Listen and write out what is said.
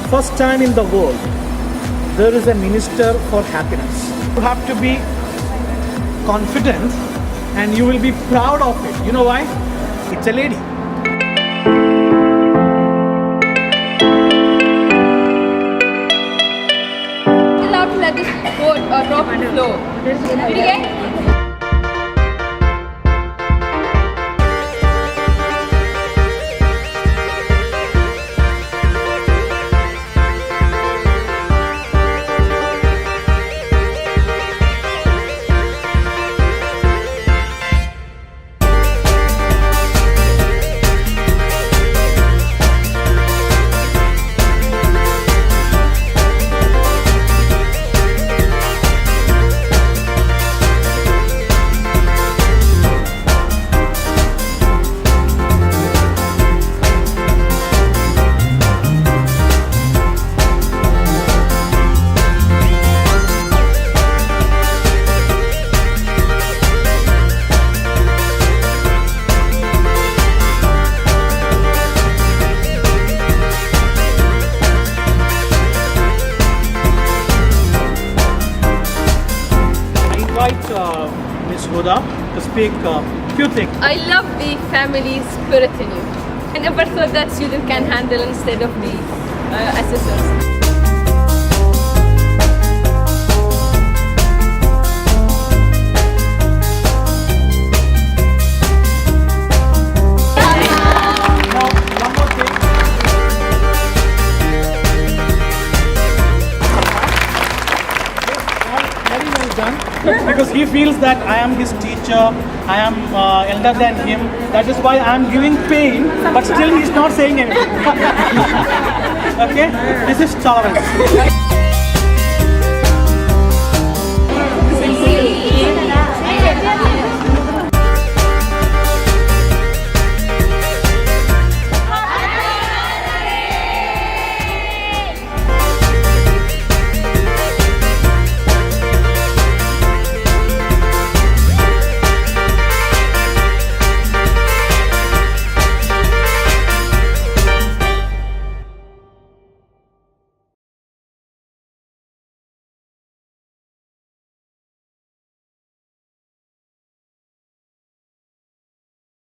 first time in the world, there is a minister for happiness. You have to be confident and you will be proud of it. You know why? It's a lady. Allowed to let this boat drop and flow. Okay? Miss Huda to speak a few things. I love the family spirit in you. I never thought that student can handle instead of the assessors. Because he feels that I am his teacher, I am elder than him. That is why I am giving pain, but still he is not saying anything. Okay? This is tolerance.